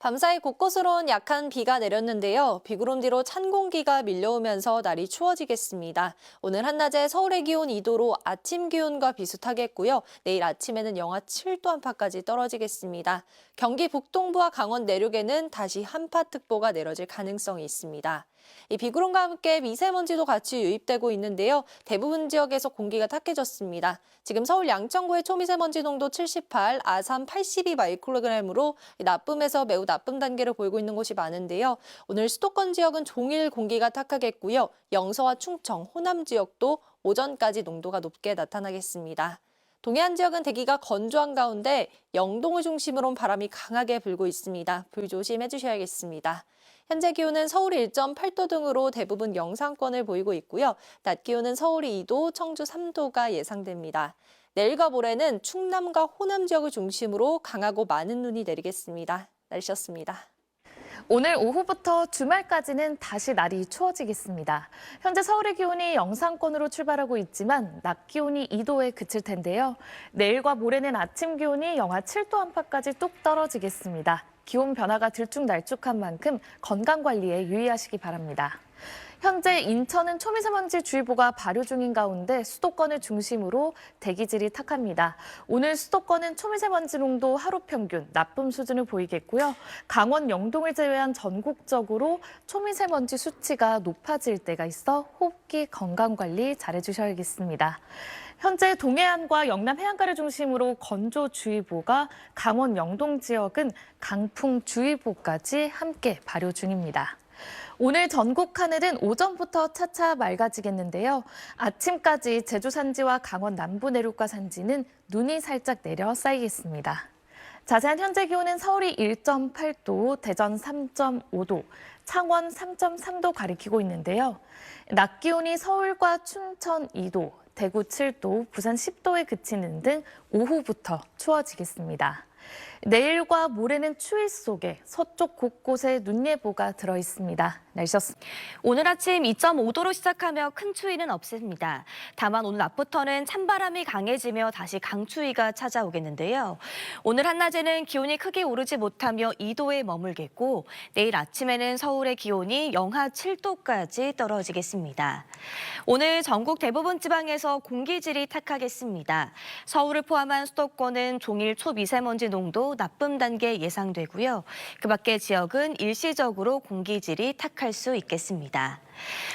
밤사이 곳곳으론 약한 비가 내렸는데요. 비구름 뒤로 찬 공기가 밀려오면서 날이 추워지겠습니다. 오늘 한낮에 서울의 기온 2도로 아침 기온과 비슷하겠고요. 내일 아침에는 영하 7도 안팎까지 떨어지겠습니다. 경기 북동부와 강원 내륙에는 다시 한파특보가 내려질 가능성이 있습니다. 이 비구름과 함께 미세먼지도 같이 유입되고 있는데요. 대부분 지역에서 공기가 탁해졌습니다. 지금 서울 양천구의 초미세먼지 농도 78, 아산 82 마이크로그램으로 나쁨에서 매우 나쁨 단계를 보이고 있는 곳이 많은데요. 오늘 수도권 지역은 종일 공기가 탁하겠고요. 영서와 충청, 호남 지역도 오전까지 농도가 높게 나타나겠습니다. 동해안 지역은 대기가 건조한 가운데 영동을 중심으로 바람이 강하게 불고 있습니다. 불조심해 주셔야겠습니다. 현재 기온은 서울이 1.8도 등으로 대부분 영상권을 보이고 있고요. 낮 기온은 서울이 2도, 청주 3도가 예상됩니다. 내일과 모레는 충남과 호남 지역을 중심으로 강하고 많은 눈이 내리겠습니다. 날씨였습니다. 오늘 오후부터 주말까지는 다시 날이 추워지겠습니다. 현재 서울의 기온이 영상권으로 출발하고 있지만 낮 기온이 2도에 그칠 텐데요. 내일과 모레는 아침 기온이 영하 7도 안팎까지 뚝 떨어지겠습니다. 기온 변화가 들쭉날쭉한 만큼 건강관리에 유의하시기 바랍니다. 현재 인천은 초미세먼지 주의보가 발효 중인 가운데 수도권을 중심으로 대기질이 탁합니다. 오늘 수도권은 초미세먼지 농도 하루 평균 나쁨 수준을 보이겠고요. 강원 영동을 제외한 전국적으로 초미세먼지 수치가 높아질 때가 있어 호흡기 건강관리 잘해주셔야겠습니다. 현재 동해안과 영남 해안가를 중심으로 건조주의보가, 강원 영동 지역은 강풍주의보까지 함께 발효 중입니다. 오늘 전국 하늘은 오전부터 차차 맑아지겠는데요. 아침까지 제주 산지와 강원 남부 내륙과 산지는 눈이 살짝 내려 쌓이겠습니다. 자세한 현재 기온은 서울이 1.8도, 대전 3.5도, 창원 3.3도 가리키고 있는데요. 낮 기온이 서울과 춘천 2도, 대구 7도, 부산 10도에 그치는 등 오후부터 추워지겠습니다. 내일과 모레는 추위 속에 서쪽 곳곳에 눈 예보가 들어 있습니다. 날씨였습니다. 오늘 아침 2.5도로 시작하며 큰 추위는 없습니다. 다만 오늘 낮부터는 찬바람이 강해지며 다시 강추위가 찾아오겠는데요. 오늘 한낮에는 기온이 크게 오르지 못하며 2도에 머물겠고 내일 아침에는 서울의 기온이 영하 7도까지 떨어지겠습니다. 오늘 전국 대부분 지방에서 공기질이 탁하겠습니다. 서울을 포함한 수도권은 종일 초미세먼지 농도 나쁨 단계 예상되고요. 그 밖의 지역은 일시적으로 공기질이 탁할 수 있겠습니다.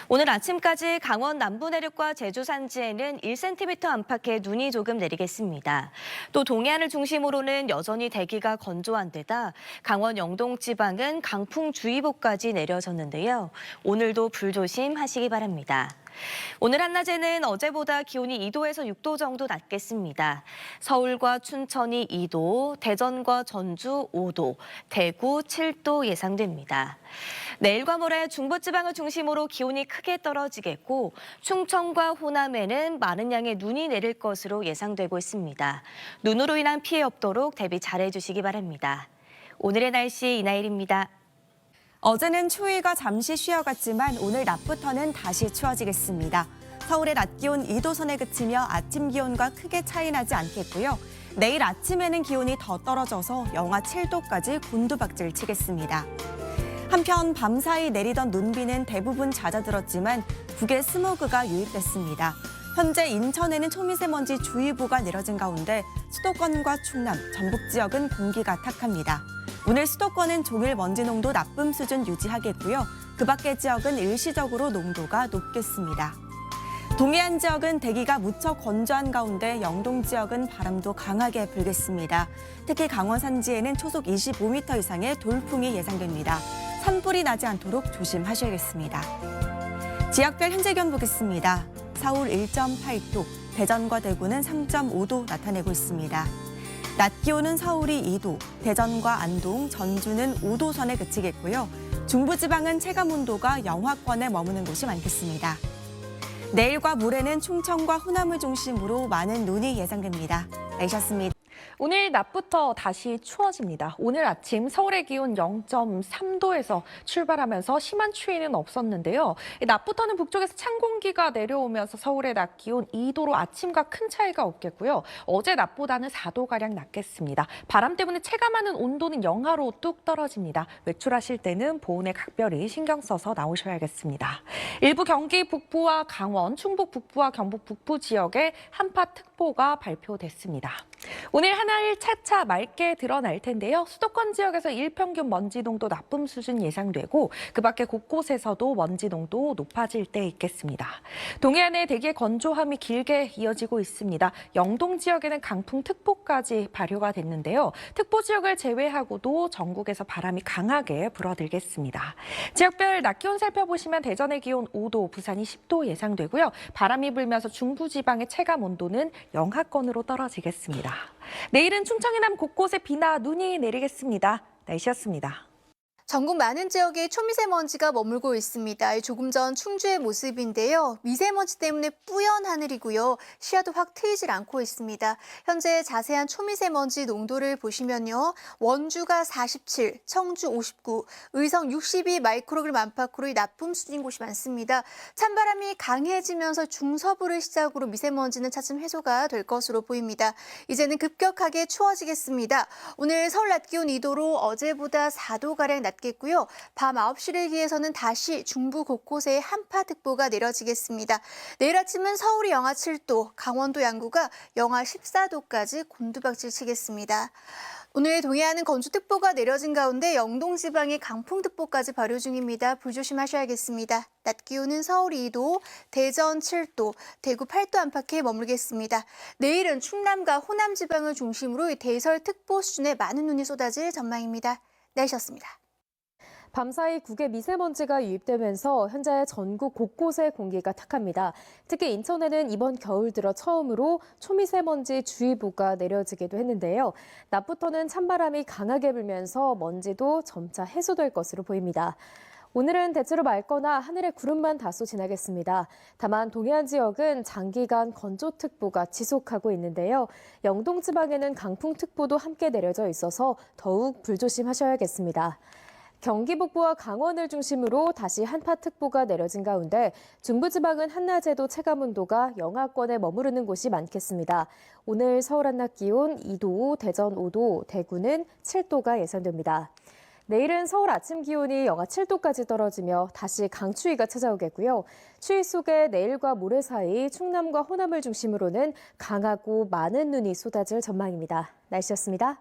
오늘 아침까지 강원 남부 내륙과 제주 산지에는 1cm 안팎의 눈이 조금 내리겠습니다. 또 동해안을 중심으로는 여전히 대기가 건조한 데다 강원 영동 지방은 강풍주의보까지 내려졌는데요. 오늘도 불조심하시기 바랍니다. 오늘 한낮에는 어제보다 기온이 2도에서 6도 정도 낮겠습니다. 서울과 춘천이 2도, 대전과 전주 5도, 대구 7도 예상됩니다. 내일과 모레 중부지방을 중심으로 기온이 크게 떨어지겠고 충청과 호남에는 많은 양의 눈이 내릴 것으로 예상되고 있습니다. 눈으로 인한 피해 없도록 대비 잘해주시기 바랍니다. 오늘의 날씨 이나일입니다. 어제는 추위가 잠시 쉬어갔지만 오늘 낮부터는 다시 추워지겠습니다. 서울의 낮 기온 2도 선에 그치며 아침 기온과 크게 차이 나지 않겠고요. 내일 아침에는 기온이 더 떨어져서 영하 7도까지 곤두박질 치겠습니다. 한편 밤사이 내리던 눈비는 대부분 잦아들었지만 북에 스모그가 유입됐습니다. 현재 인천에는 초미세먼지 주의보가 내려진 가운데 수도권과 충남, 전북 지역은 공기가 탁합니다. 오늘 수도권은 종일 먼지 농도 나쁨 수준 유지하겠고요. 그 밖의 지역은 일시적으로 농도가 높겠습니다. 동해안 지역은 대기가 무척 건조한 가운데 영동 지역은 바람도 강하게 불겠습니다. 특히 강원 산지에는 초속 25m 이상의 돌풍이 예상됩니다. 산불이 나지 않도록 조심하셔야겠습니다. 지역별 현재 기온 보겠습니다. 서울 1.8도, 대전과 대구는 3.5도 나타내고 있습니다. 낮 기온은 서울이 2도, 대전과 안동, 전주는 5도 선에 그치겠고요. 중부지방은 체감 온도가 영하권에 머무는 곳이 많겠습니다. 내일과 모레는 충청과 호남을 중심으로 많은 눈이 예상됩니다. 날씨였습니다. 오늘 낮부터 다시 추워집니다. 오늘 아침 서울의 기온 0.3도에서 출발하면서 심한 추위는 없었는데요. 낮부터는 북쪽에서 찬 공기가 내려오면서 서울의 낮 기온 2도로 아침과 큰 차이가 없겠고요. 어제 낮보다는 4도가량 낮겠습니다. 바람 때문에 체감하는 온도는 영하로 뚝 떨어집니다. 외출하실 때는 보온에 각별히 신경 써서 나오셔야겠습니다. 일부 경기 북부와 강원, 충북 북부와 경북 북부 지역에 한파특보가 발표됐습니다. 오늘 하늘 차차 맑게 드러날 텐데요. 수도권 지역에서 일평균 먼지 농도 나쁨 수준 예상되고 그 밖에 곳곳에서도 먼지 농도 높아질 때 있겠습니다. 동해안의 대기의 건조함이 길게 이어지고 있습니다. 영동 지역에는 강풍특보까지 발효가 됐는데요. 특보 지역을 제외하고도 전국에서 바람이 강하게 불어들겠습니다. 지역별 낮 기온 살펴보시면 대전의 기온 5도, 부산이 10도 예상되고요. 바람이 불면서 중부지방의 체감 온도는 영하권으로 떨어지겠습니다. 내일은 충청 해남 곳곳에 비나 눈이 내리겠습니다. 날씨였습니다. 전국 많은 지역에 초미세먼지가 머물고 있습니다. 조금 전 충주의 모습인데요. 미세먼지 때문에 뿌연 하늘이고요. 시야도 확 트이질 않고 있습니다. 현재 자세한 초미세먼지 농도를 보시면요. 원주가 47, 청주 59, 의성 62 마이크로그램 안팎으로 나쁨 수준인 곳이 많습니다. 찬바람이 강해지면서 중서부를 시작으로 미세먼지는 차츰 해소가 될 것으로 보입니다. 이제는 급격하게 추워지겠습니다. 오늘 서울 낮 기온 2도로 어제보다 4도가량 낮겠고요. 밤 9시를 기해서는 다시 중부 곳곳에 한파특보가 내려지겠습니다. 내일 아침은 서울이 영하 7도, 강원도 양구가 영하 14도까지 곤두박질 치겠습니다. 오늘 동해안은 건조특보가 내려진 가운데 영동 지방에 강풍특보까지 발효 중입니다. 불조심하셔야겠습니다. 낮 기온은 서울 2도, 대전 7도, 대구 8도 안팎에 머물겠습니다. 내일은 충남과 호남 지방을 중심으로 대설특보 수준의 많은 눈이 쏟아질 전망입니다. 날씨였습니다. 밤사이 국외 미세먼지가 유입되면서 현재 전국 곳곳에 공기가 탁합니다. 특히 인천에는 이번 겨울 들어 처음으로 초미세먼지 주의보가 내려지기도 했는데요. 낮부터는 찬바람이 강하게 불면서 먼지도 점차 해소될 것으로 보입니다. 오늘은 대체로 맑거나 하늘에 구름만 다소 지나겠습니다. 다만 동해안 지역은 장기간 건조특보가 지속하고 있는데요. 영동 지방에는 강풍특보도 함께 내려져 있어서 더욱 불조심하셔야겠습니다. 경기 북부와 강원을 중심으로 다시 한파특보가 내려진 가운데 중부지방은 한낮에도 체감온도가 영하권에 머무르는 곳이 많겠습니다. 오늘 서울 한낮 기온 2도, 대전 5도, 대구는 7도가 예상됩니다. 내일은 서울 아침 기온이 영하 7도까지 떨어지며 다시 강추위가 찾아오겠고요. 추위 속에 내일과 모레 사이 충남과 호남을 중심으로는 강하고 많은 눈이 쏟아질 전망입니다. 날씨였습니다.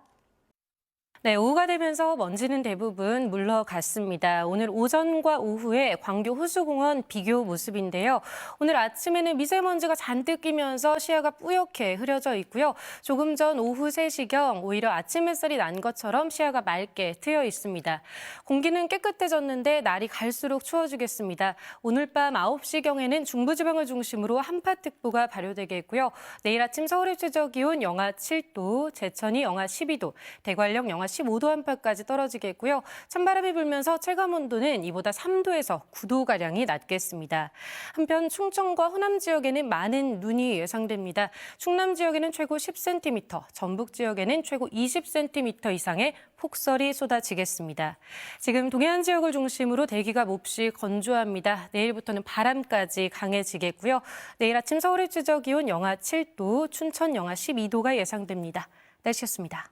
네, 오후가 되면서 먼지는 대부분 물러갔습니다. 오늘 오전과 오후에 광교 호수공원 비교 모습인데요. 오늘 아침에는 미세먼지가 잔뜩 끼면서 시야가 뿌옇게 흐려져 있고요. 조금 전 오후 3시경 오히려 아침 햇살이 난 것처럼 시야가 맑게 트여 있습니다. 공기는 깨끗해졌는데 날이 갈수록 추워지겠습니다. 오늘 밤 9시경에는 중부지방을 중심으로 한파특보가 발효되겠고요. 내일 아침 서울의 최저기온 영하 7도, 제천이 영하 12도, 대관령 영하 15도 안팎까지 떨어지겠고요. 찬바람이 불면서 체감온도는 이보다 3도에서 9도가량이 낮겠습니다. 한편 충청과 호남 지역에는 많은 눈이 예상됩니다. 충남 지역에는 최고 10cm, 전북 지역에는 최고 20cm 이상의 폭설이 쏟아지겠습니다. 지금 동해안 지역을 중심으로 대기가 몹시 건조합니다. 내일부터는 바람까지 강해지겠고요. 내일 아침 서울의 최저기온 영하 7도, 춘천 영하 12도가 예상됩니다. 날씨였습니다.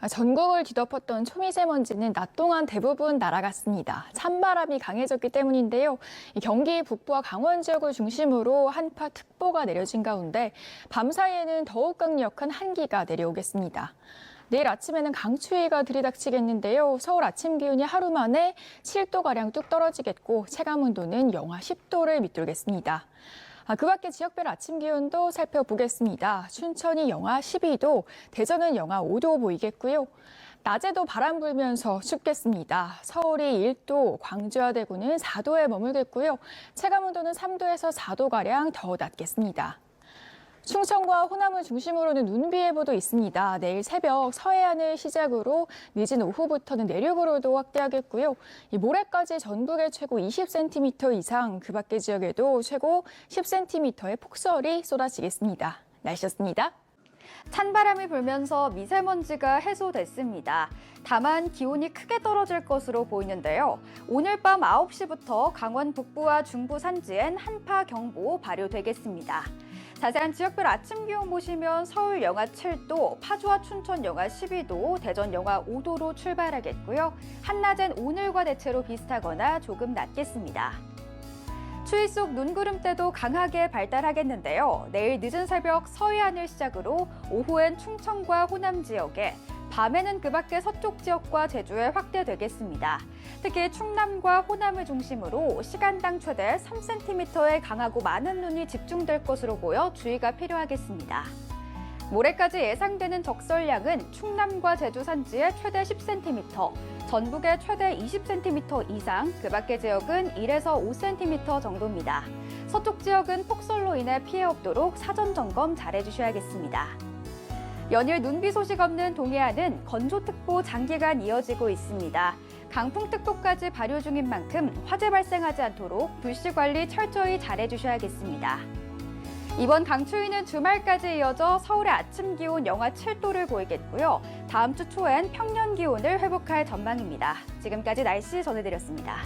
전국을 뒤덮었던 초미세먼지는 낮 동안 대부분 날아갔습니다. 찬바람이 강해졌기 때문인데요. 경기 북부와 강원 지역을 중심으로 한파특보가 내려진 가운데 밤사이에는 더욱 강력한 한기가 내려오겠습니다. 내일 아침에는 강추위가 들이닥치겠는데요. 서울 아침 기온이 하루 만에 7도가량 뚝 떨어지겠고 체감온도는 영하 10도를 밑돌겠습니다. 그 밖에 지역별 아침 기온도 살펴보겠습니다. 춘천이 영하 12도, 대전은 영하 5도 보이겠고요. 낮에도 바람 불면서 춥겠습니다. 서울이 1도, 광주와 대구는 4도에 머물겠고요. 체감온도는 3도에서 4도가량 더 낮겠습니다. 충청과 호남을 중심으로는 눈비 예보도 있습니다. 내일 새벽 서해안을 시작으로 늦은 오후부터는 내륙으로도 확대하겠고요. 모레까지 전국에 최고 20cm 이상, 그 밖의 지역에도 최고 10cm의 폭설이 쏟아지겠습니다. 날씨였습니다. 찬바람이 불면서 미세먼지가 해소됐습니다. 다만 기온이 크게 떨어질 것으로 보이는데요. 오늘 밤 9시부터 강원 북부와 중부 산지엔 한파 경보 발효되겠습니다. 자세한 지역별 아침 기온 보시면 서울 영하 7도, 파주와 춘천 영하 12도, 대전 영하 5도로 출발하겠고요. 한낮엔 오늘과 대체로 비슷하거나 조금 낮겠습니다. 추위 속 눈구름대도 강하게 발달하겠는데요. 내일 늦은 새벽 서해안을 시작으로 오후엔 충청과 호남 지역에, 밤에는 그 밖의 서쪽 지역과 제주에 확대되겠습니다. 특히 충남과 호남을 중심으로 시간당 최대 3cm의 강하고 많은 눈이 집중될 것으로 보여 주의가 필요하겠습니다. 모레까지 예상되는 적설량은 충남과 제주 산지에 최대 10cm, 전북에 최대 20cm 이상, 그 밖의 지역은 1에서 5cm 정도입니다. 서쪽 지역은 폭설로 인해 피해 없도록 사전 점검 잘해주셔야겠습니다. 연일 눈비 소식 없는 동해안은 건조특보 장기간 이어지고 있습니다. 강풍특보까지 발효 중인 만큼 화재 발생하지 않도록 불씨 관리 철저히 잘해주셔야겠습니다. 이번 강추위는 주말까지 이어져 서울의 아침 기온 영하 7도를 보이겠고요. 다음 주 초엔 평년 기온을 회복할 전망입니다. 지금까지 날씨 전해드렸습니다.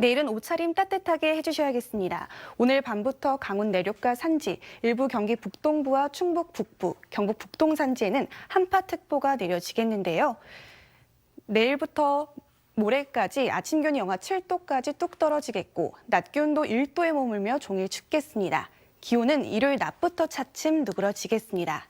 내일은 옷차림 따뜻하게 해주셔야겠습니다. 오늘 밤부터 강원 내륙과 산지, 일부 경기 북동부와 충북 북부, 경북 북동 산지에는 한파특보가 내려지겠는데요. 내일부터 모레까지 아침 기온이 영하 7도까지 뚝 떨어지겠고 낮 기온도 1도에 머물며 종일 춥겠습니다. 기온은 일요일 낮부터 차츰 누그러지겠습니다.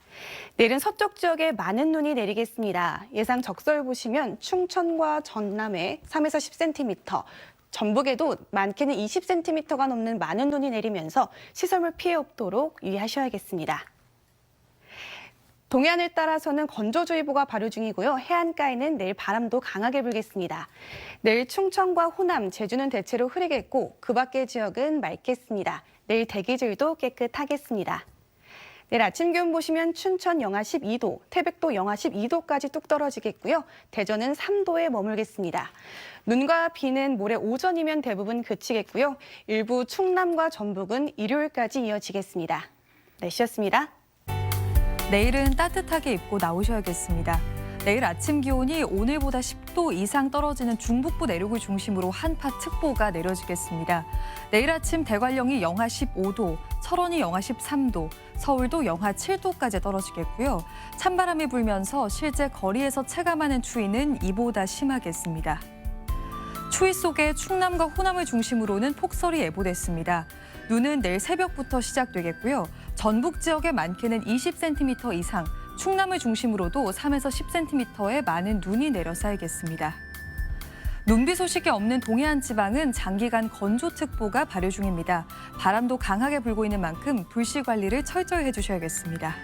내일은 서쪽 지역에 많은 눈이 내리겠습니다. 예상 적설 보시면 충청과 전남에 3에서 10cm, 전북에도 많게는 20cm가 넘는 많은 눈이 내리면서 시설물 피해 없도록 유의하셔야겠습니다. 동해안을 따라서는 건조주의보가 발효 중이고요. 해안가에는 내일 바람도 강하게 불겠습니다. 내일 충청과 호남, 제주는 대체로 흐리겠고 그 밖의 지역은 맑겠습니다. 내일 대기질도 깨끗하겠습니다. 내일 아침 기온 보시면 춘천 영하 12도, 태백도 영하 12도까지 뚝 떨어지겠고요. 대전은 3도에 머물겠습니다. 눈과 비는 모레 오전이면 대부분 그치겠고요. 일부 충남과 전북은 일요일까지 이어지겠습니다. 날씨였습니다. 내일은 따뜻하게 입고 나오셔야겠습니다. 내일 아침 기온이 오늘보다 10도 이상 떨어지는 중북부 내륙을 중심으로 한파특보가 내려지겠습니다. 내일 아침 대관령이 영하 15도, 철원이 영하 13도, 서울도 영하 7도까지 떨어지겠고요. 찬바람이 불면서 실제 거리에서 체감하는 추위는 이보다 심하겠습니다. 추위 속에 충남과 호남을 중심으로는 폭설이 예보됐습니다. 눈은 내일 새벽부터 시작되겠고요. 전북 지역에 많게는 20cm 이상, 충남을 중심으로도 3에서 10cm의 많은 눈이 내려 쌓이겠습니다. 눈비 소식이 없는 동해안 지방은 장기간 건조특보가 발효 중입니다. 바람도 강하게 불고 있는 만큼 불씨 관리를 철저히 해주셔야겠습니다.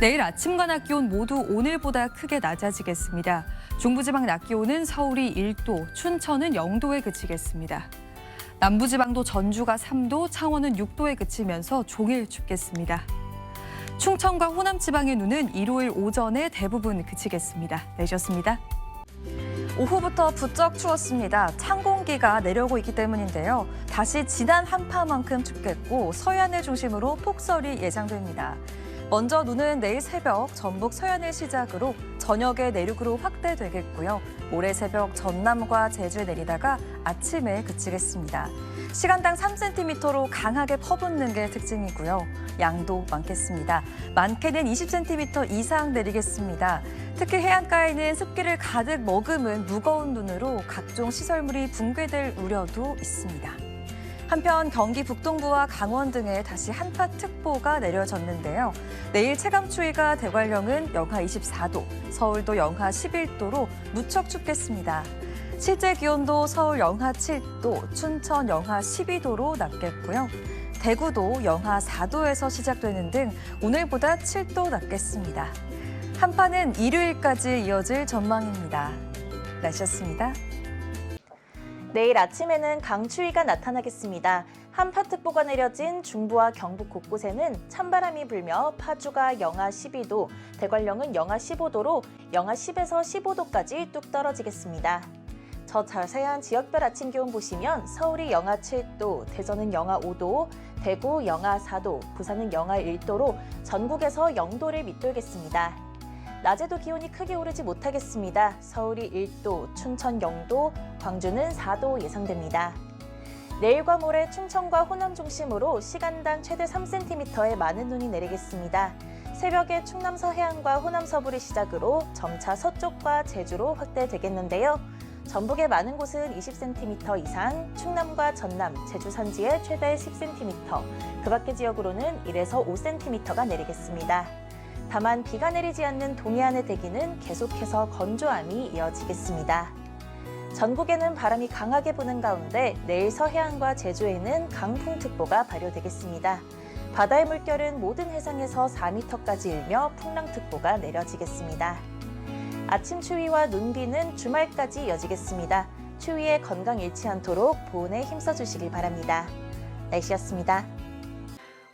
내일 아침과 낮 기온 모두 오늘보다 크게 낮아지겠습니다. 중부지방 낮 기온은 서울이 1도, 춘천은 0도에 그치겠습니다. 남부지방도 전주가 3도, 창원은 6도에 그치면서 종일 춥겠습니다. 충청과 호남 지방의 눈은 일요일 오전에 대부분 그치겠습니다. 내셨습니다. 오후부터 부쩍 추웠습니다. 찬 공기가 내려오고 있기 때문인데요. 다시 지난 한파만큼 춥겠고 서해안을 중심으로 폭설이 예상됩니다. 먼저 눈은 내일 새벽 전북 서해안을 시작으로 저녁에 내륙으로 확대되겠고요. 모레 새벽 전남과 제주에 내리다가 아침에 그치겠습니다. 시간당 3cm로 강하게 퍼붓는 게 특징이고요. 양도 많겠습니다. 많게는 20cm 이상 내리겠습니다. 특히 해안가에는 습기를 가득 머금은 무거운 눈으로 각종 시설물이 붕괴될 우려도 있습니다. 한편 경기 북동부와 강원 등에 다시 한파특보가 내려졌는데요. 내일 체감추위가 대관령은 영하 24도, 서울도 영하 11도로 무척 춥겠습니다. 실제 기온도 서울 영하 7도, 춘천 영하 12도로 낮겠고요. 대구도 영하 4도에서 시작되는 등 오늘보다 7도 낮겠습니다. 한파는 일요일까지 이어질 전망입니다. 날씨였습니다. 내일 아침에는 강추위가 나타나겠습니다. 한파특보가 내려진 중부와 경북 곳곳에는 찬바람이 불며 파주가 영하 12도, 대관령은 영하 15도로 영하 10에서 15도까지 뚝 떨어지겠습니다. 저 자세한 지역별 아침 기온 보시면 서울이 영하 7도, 대전은 영하 5도, 대구 영하 4도, 부산은 영하 1도로 전국에서 0도를 밑돌겠습니다. 낮에도 기온이 크게 오르지 못하겠습니다. 서울이 1도, 춘천 0도, 광주는 4도 예상됩니다. 내일과 모레 충청과 호남 중심으로 시간당 최대 3cm의 많은 눈이 내리겠습니다. 새벽에 충남 서해안과 호남 서부를 시작으로 점차 서쪽과 제주로 확대되겠는데요. 전북의 많은 곳은 20cm 이상, 충남과 전남, 제주 산지에 최대 10cm, 그 밖의 지역으로는 1에서 5cm가 내리겠습니다. 다만 비가 내리지 않는 동해안의 대기는 계속해서 건조함이 이어지겠습니다. 전국에는 바람이 강하게 부는 가운데 내일 서해안과 제주에는 강풍특보가 발효되겠습니다. 바다의 물결은 모든 해상에서 4m까지 일며 풍랑특보가 내려지겠습니다. 아침 추위와 눈비는 주말까지 이어지겠습니다. 추위에 건강 잃지 않도록 보온에 힘써주시길 바랍니다. 날씨였습니다.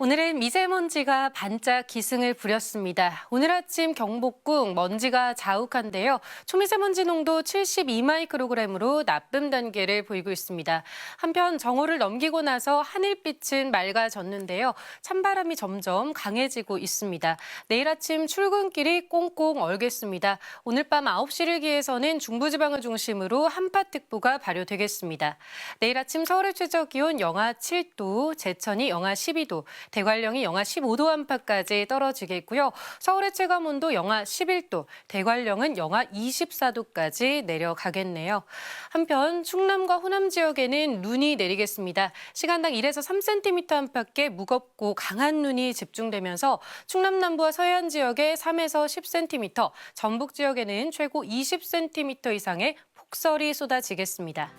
오늘은 미세먼지가 반짝 기승을 부렸습니다. 오늘 아침 경복궁 먼지가 자욱한데요. 초미세먼지 농도 72마이크로그램으로 나쁨 단계를 보이고 있습니다. 한편 정오를 넘기고 나서 하늘빛은 맑아졌는데요. 찬바람이 점점 강해지고 있습니다. 내일 아침 출근길이 꽁꽁 얼겠습니다. 오늘 밤 9시를 기해서는 중부지방을 중심으로 한파특보가 발효되겠습니다. 내일 아침 서울의 최저 기온 영하 7도, 제천이 영하 12도, 대관령이 영하 15도 안팎까지 떨어지겠고요. 서울의 체감온도 영하 11도, 대관령은 영하 24도까지 내려가겠네요. 한편 충남과 호남 지역에는 눈이 내리겠습니다. 시간당 1에서 3cm 안팎의 무겁고 강한 눈이 집중되면서 충남 남부와 서해안 지역에 3에서 10cm, 전북 지역에는 최고 20cm 이상의 폭설이 쏟아지겠습니다.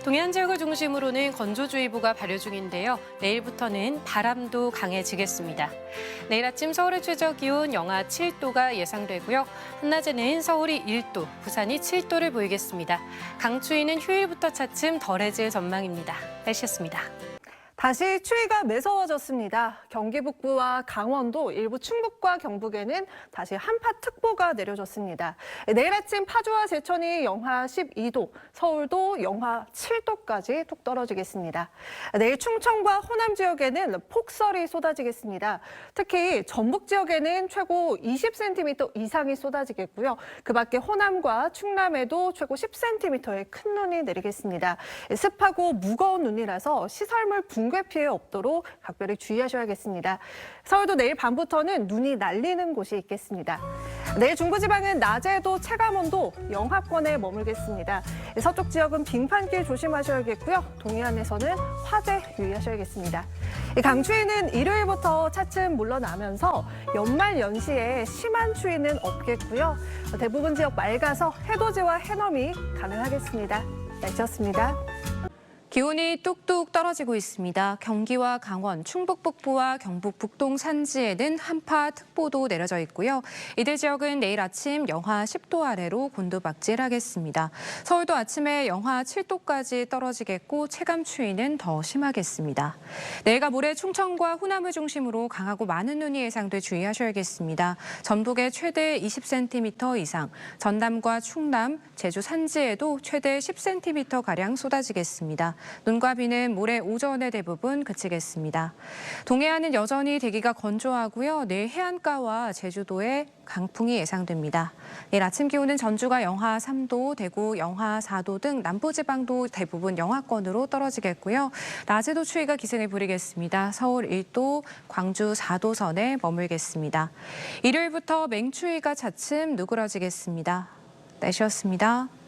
동해안 지역을 중심으로는 건조주의보가 발효 중인데요. 내일부터는 바람도 강해지겠습니다. 내일 아침 서울의 최저 기온 영하 7도가 예상되고요. 한낮에는 서울이 1도, 부산이 7도를 보이겠습니다. 강추위는 휴일부터 차츰 덜해질 전망입니다. 날씨였습니다. 다시 추위가 매서워졌습니다. 경기 북부와 강원도, 일부 충북과 경북에는 다시 한파특보가 내려졌습니다. 내일 아침 파주와 제천이 영하 12도, 서울도 영하 7도까지 뚝 떨어지겠습니다. 내일 충청과 호남 지역에는 폭설이 쏟아지겠습니다. 특히 전북 지역에는 최고 20cm 이상이 쏟아지겠고요. 그 밖에 호남과 충남에도 최고 10cm의 큰 눈이 내리겠습니다. 습하고 무거운 눈이라서 시설물 붕괴 피해 없도록 각별히 주의하셔야겠습니다. 서울도 내일 밤부터는 눈이 날리는 곳이 있겠습니다. 내일 중부지방은 낮에도 체감온도 영하권에 머물겠습니다. 서쪽 지역은 빙판길 조심하셔야겠고요. 동해안에서는 화재 유의하셔야겠습니다. 강추위는 일요일부터 차츰 물러나면서 연말 연시에 심한 추위는 없겠고요. 대부분 지역 맑아서 해돋이와 해넘이 가능하겠습니다. 날씨였습니다. 기온이 뚝뚝 떨어지고 있습니다. 경기와 강원, 충북 북부와 경북 북동 산지에는 한파특보도 내려져 있고요. 이들 지역은 내일 아침 영하 10도 아래로 곤두박질하겠습니다. 서울도 아침에 영하 7도까지 떨어지겠고 체감 추위는 더 심하겠습니다. 내일과 모레 충청과 호남을 중심으로 강하고 많은 눈이 예상돼 주의하셔야겠습니다. 전북에 최대 20cm 이상, 전남과 충남, 제주 산지에도 최대 10cm가량 쏟아지겠습니다. 눈과 비는 모레 오전에 대부분 그치겠습니다. 동해안은 여전히 대기가 건조하고요. 내일 해안가와 제주도에 강풍이 예상됩니다. 내일 아침 기온은 전주가 영하 3도, 대구 영하 4도 등 남부지방도 대부분 영하권으로 떨어지겠고요. 낮에도 추위가 기승을 부리겠습니다. 서울 1도, 광주 4도 선에 머물겠습니다. 일요일부터 맹추위가 차츰 누그러지겠습니다. 날씨였습니다.